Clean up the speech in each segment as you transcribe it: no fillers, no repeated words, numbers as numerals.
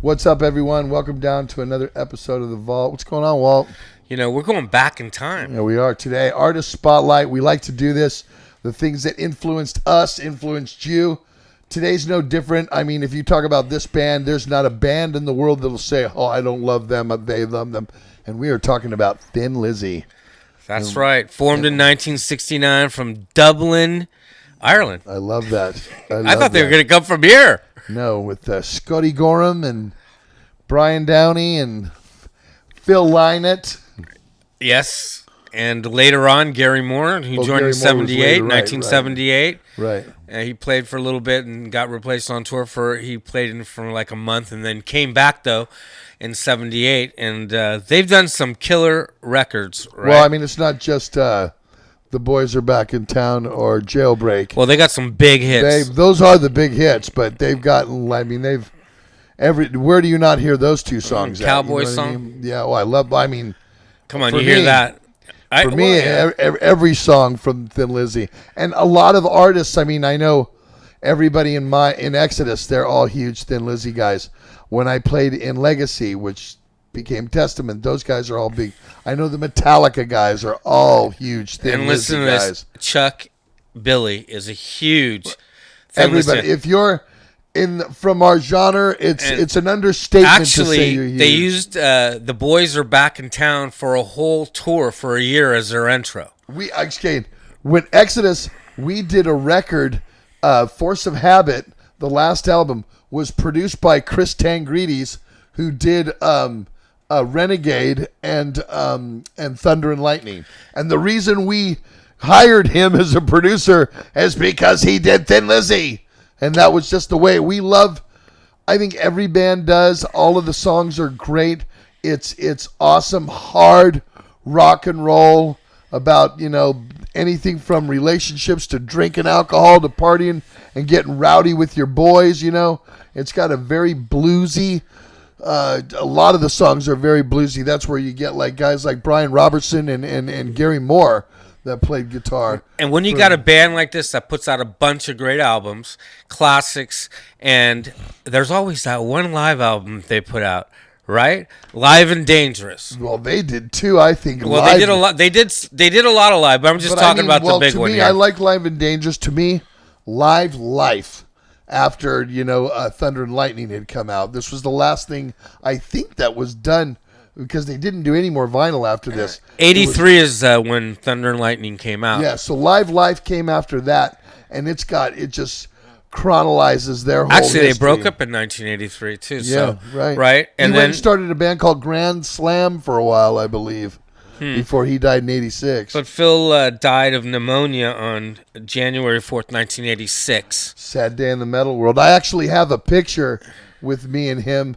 What's up, everyone? Welcome down to another episode of The Vault. What's going on, Walt? We're going back in time. Yeah, we are today. Artist Spotlight. We like to do this. The things that influenced us, influenced you. Today's no different. I mean, if you talk about this band, there's not a band in the world that'll say, oh, I don't love them, they love them. And we are talking about Thin Lizzy. That's right. Formed in 1969 from Dublin, Ireland. I love that. I thought they were going to come from here. No, with Scotty Gorham and Brian Downey and Phil Lynott. Yes. And later on, Gary Moore, who joined in 1978. Right. He played for a little bit and got replaced on tour he played in for like a month and then came back, though, in 78. And they've done some killer records, right? Well, I mean, it's not just The Boys Are Back in Town or Jailbreak. Well, they got some big hits. Those are the big hits, but they've gotten, I mean, where do you not hear those two songs Cowboy at? song? I mean? Yeah, Come on, you hear that? Every song from Thin Lizzy. And a lot of artists, I mean, I know everybody in Exodus, they're all huge Thin Lizzy guys. When I played in Legacy, which became Testament, those guys are all big. I know the Metallica guys are all huge Thin Lizzy guys. And listen to this, Chuck Billy is a huge Thin Lizzy. Everybody, if you're from our genre, it's an understatement to say you're huge. Actually, they used The Boys Are Back in Town for a whole tour for a year as their intro. When Exodus, we did a record, Force of Habit, the last album, was produced by Chris Tangrides, who did Renegade and Thunder and Lightning. And the reason we hired him as a producer is because he did Thin Lizzy. And that was just the way we love. I think every band does. All of the songs are great. It's awesome, hard rock and roll about, anything from relationships to drinking alcohol to partying and getting rowdy with your boys, It's got a very bluesy, a lot of the songs are very bluesy. That's where you get like guys like Brian Robertson and Gary Moore that played guitar. And when you got a band like this that puts out a bunch of great albums, classics, and there's always that one live album they put out, right? Live and Dangerous. Well, they did too, I think. Well, live. They did a lot. They did a lot of live, but I'm just talking about the big one. To me, I like Live and Dangerous. To me, Live Life. After Thunder and Lightning had come out, this was the last thing I think that was done. Because they didn't do any more vinyl after this. 83 is when Thunder and Lightning came out. Yeah, so Live Life came after that, and it just chronologizes their whole Actually, history. they broke up in 1983, too. Yeah, right. Right? And then started a band called Grand Slam for a while, I believe, before he died in 86. But Phil died of pneumonia on January 4th, 1986. Sad day in the metal world. I actually have a picture with me and him.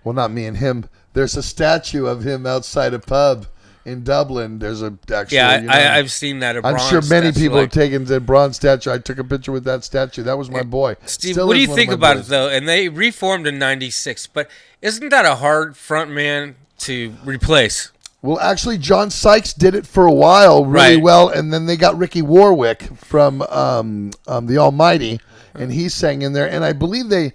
Well, not me and him. There's a statue of him outside a pub in Dublin. There's I've seen that. I'm sure many people have taken the bronze statue. I took a picture with that statue. That was my boy. Steve, what do you think about it, though? And they reformed in 96, but isn't that a hard front man to replace? Well, actually, John Sykes did it for a while really well, and then they got Ricky Warwick from The Almighty, and he sang in there. And I believe they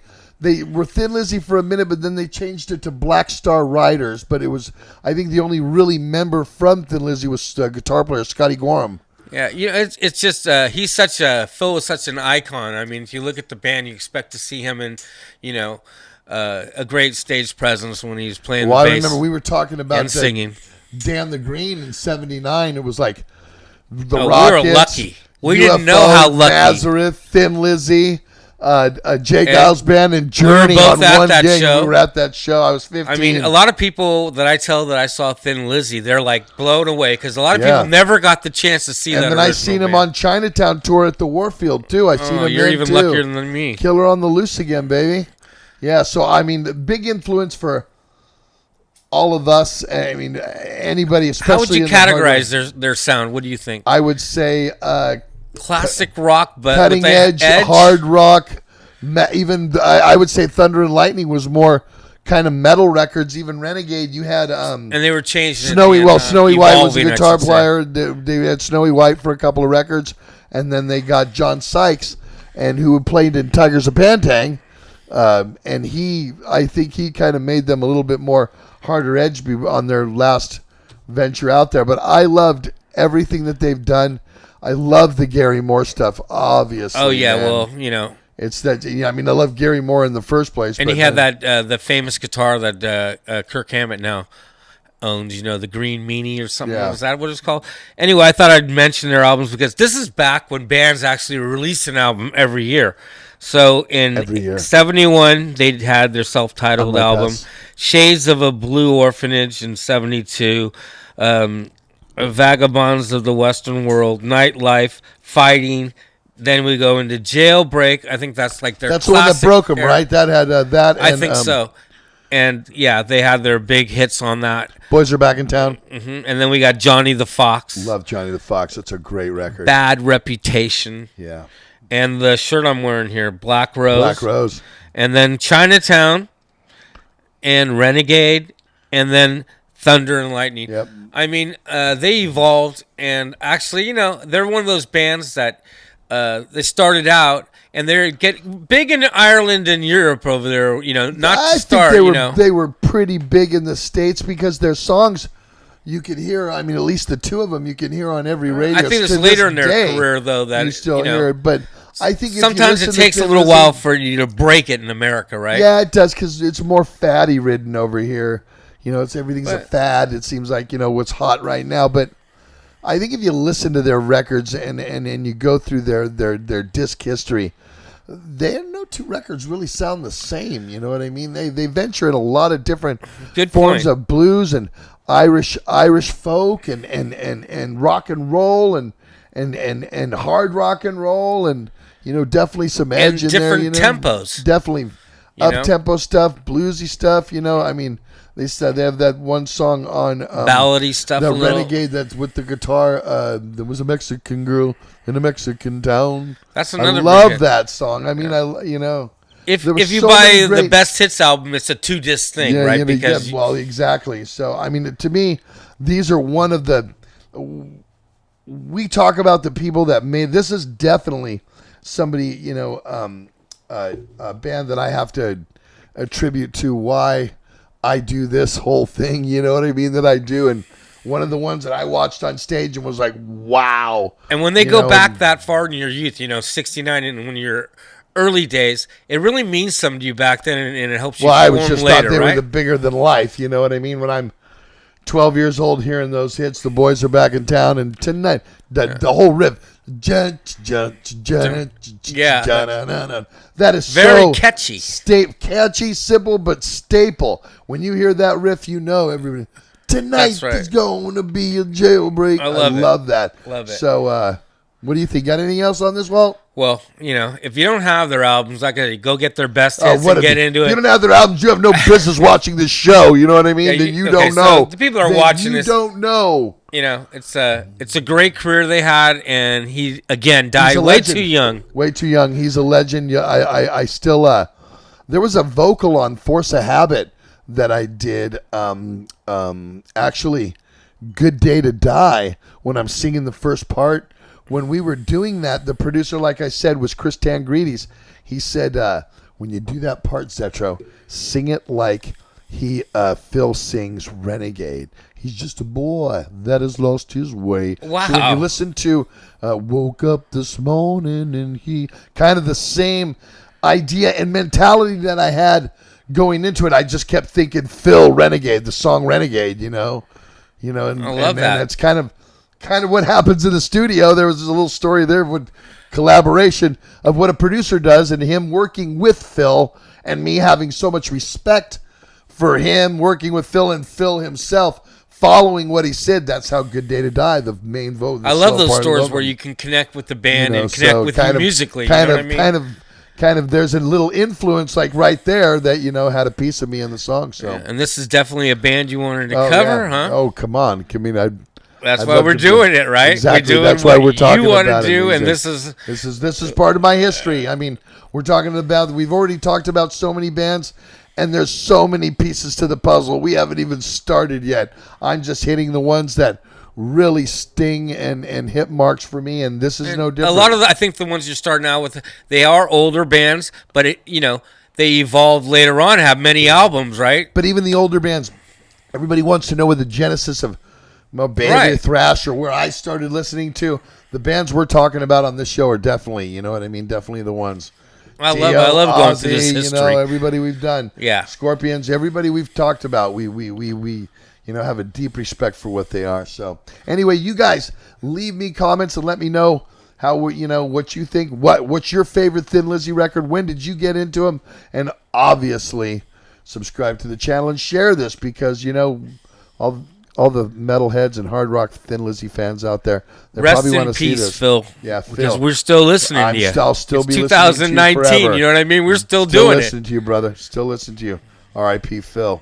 were Thin Lizzy for a minute, but then they changed it to Black Star Riders. But it was, I think, the only really member from Thin Lizzy was guitar player Scotty Gorham. Yeah, it's just Phil was such an icon. I mean, if you look at the band, you expect to see him in, a great stage presence when he was playing the bass. Well, I remember we were talking about singing. Dan the Green in '79. It was like the Rockets. We were lucky. We didn't know how lucky. Nazareth, Thin Lizzy. Jay Giles Band and Journey on one day. We were at that show. I was 15. I mean, a lot of people that I tell that I saw Thin Lizzy, they're like blown away because a lot of people never got the chance to see that. And then I seen him on Chinatown tour at the Warfield too. I seen him. You're even luckier than me. Killer on the Loose again, baby. Yeah. So I mean, the big influence for all of us. I mean, anybody, especially. How would you categorize their sound? What do you think? I would say. Classic rock, but cutting with edge, hard rock. Even I would say Thunder and Lightning was more kind of metal records. Even Renegade, you had and they were changed. Snowy White was a guitar player. They had Snowy White for a couple of records, and then they got John Sykes, and who played in Tigers of Pantang, And I think he kind of made them a little bit more harder edged on their last venture out there. But I loved everything that they've done. I love the Gary Moore stuff, obviously. Oh yeah, man. well, It's that. I mean, I love Gary Moore in the first place. and but he had then- that the famous guitar that Kirk Hammett now owns. The Green Meanie or something. Yeah. Was that what it's called? Anyway, I thought I'd mention their albums because this is back when bands actually released an album every year. So Every year. in '71, they had their self-titled Unlike album, us. "Shades of a Blue Orphanage" in '72. Vagabonds of the Western World, Nightlife, Fighting. Then we go into Jailbreak. I think that's like their That's the one that classic broke them, era. right? That had that. I And, think so. And yeah, they had their big hits on that. Boys Are Back in Town. And then we got Johnny the Fox, Love Johnny the Fox. That's a great record. Bad Reputation, Yeah. and the shirt I'm wearing here, Black Rose. Black Rose. And then Chinatown, and Renegade, and then Thunder and Lightning. Yep. I mean, they evolved, and actually, they're one of those bands that they started out, and they get big in Ireland and Europe over there. Not I to start. think they were pretty big in the States because their songs you could hear. I mean, at least the two of them you can hear on every radio. I think it's To later this in their day, career, though, that you still hear it. But I think if you sometimes it listen takes to a little Thin while Lizzy- for you to break it in America, right? Yeah, it does because it's more fatty ridden over here. Everything's a fad. It seems like what's hot right now. But I think if you listen to their records and you go through their disc history, no two records really sound the same. You know what I mean? They venture in a lot of different Good forms point. of blues and Irish folk and rock and roll and hard rock and roll and definitely some edge in there. different tempos. Definitely know? up tempo stuff, bluesy stuff. I mean. They said they have that one song on Ballady stuff. the a little. Renegade that's with the guitar. There was a Mexican girl in a Mexican town. That's I another. love big hit. that song. I mean, If there were if you so buy many the great- best hits album, it's a 2-disc thing, right? Because well, exactly. So I mean, to me, these are one of the. We talk about the people that made this is definitely somebody a band that I have to attribute to why I do this whole thing, you know what I mean, that I do. And one of the ones that I watched on stage and was like, wow. and when they You go know, back and- that far in your youth, 69, and when you're early days, it really means something to you back then, and it helps you Well, I form was just later, thought they right? were the bigger than life, you know what I mean? When I'm 12 years old hearing those hits, the boys are back in town, and tonight, the whole riff. Yeah. That is Very so catchy. catchy, simple, but staple. When you hear that riff, everybody. Tonight That's right. is going to be a jailbreak. I love it. love that. Love it. So, what do you think? Got anything else on this, Walt? Well, if you don't have their albums, I gotta go get their best hits and get into If it. you don't have their albums, you have no business watching this show. You know what I mean? Yeah, Then you okay, don't so know. the people are Then watching you this. don't know. It's a great career they had, and he again He's died a way legend. too young. Way too young. He's a legend. Yeah, I still. There was a vocal on Force of Habit that I did. Actually, Good Day to Die. When I'm singing the first part, when we were doing that, the producer, like I said, was Chris Tangrides. He said, when you do that part, Zetro, sing it like Phil sings Renegade. He's just a boy that has lost his way. Wow. So when you listen to Woke Up This Morning and he, kind of the same idea and mentality that I had going into it, I just kept thinking Phil Renegade, the song Renegade, and I love and that. that's kind of what happens in the studio. There was a little story there with collaboration of what a producer does and him working with Phil and me having so much respect for him working with Phil and Phil himself following what he said. That's how Good Day to Die, the main vote. I love those stories where you can connect with the band and connect with you musically. Kind you know of, what I mean? kind of. There's a little influence like right there that had a piece of me in the song. So Yeah, and this is definitely a band you wanted to Oh, cover, yeah. huh? Oh, come on! I mean, That's I'd why love we're to do- doing it, right? Exactly. We're doing That's why what we're talking you want about to it. do, and These this is This is part of my history. I mean, we're talking about. We've already talked about so many bands, and there's so many pieces to the puzzle. We haven't even started yet. I'm just hitting the ones that really sting and hit marks for me, and this is no different. a lot of I think the ones you're starting out with, they are older bands, but they evolved later on, have many albums, right? But even the older bands, everybody wants to know where the genesis of Bay Right. Thrash or where I started listening to. The bands we're talking about on this show are definitely, you know what I mean? Definitely the ones. I Dio, love going through this Ozzy, history. You know, everybody we've done. Yeah. Scorpions, everybody we've talked about. We you know, have a deep respect for what they are. So anyway, you guys leave me comments and let me know how, you know, what you think. What's your favorite Thin Lizzy record? When did you get into them? And obviously, subscribe to the channel and share this because, you know, all the metalheads and hard rock Thin Lizzy fans out there, they Rest probably want in to see peace, this. Phil. Yeah, Phil. Because we're still listening to you. I'll still It's be listening to you 2019. forever. You know what I mean? We're still Still doing it. listening to you, brother. Still listening to you. R.I.P. Phil.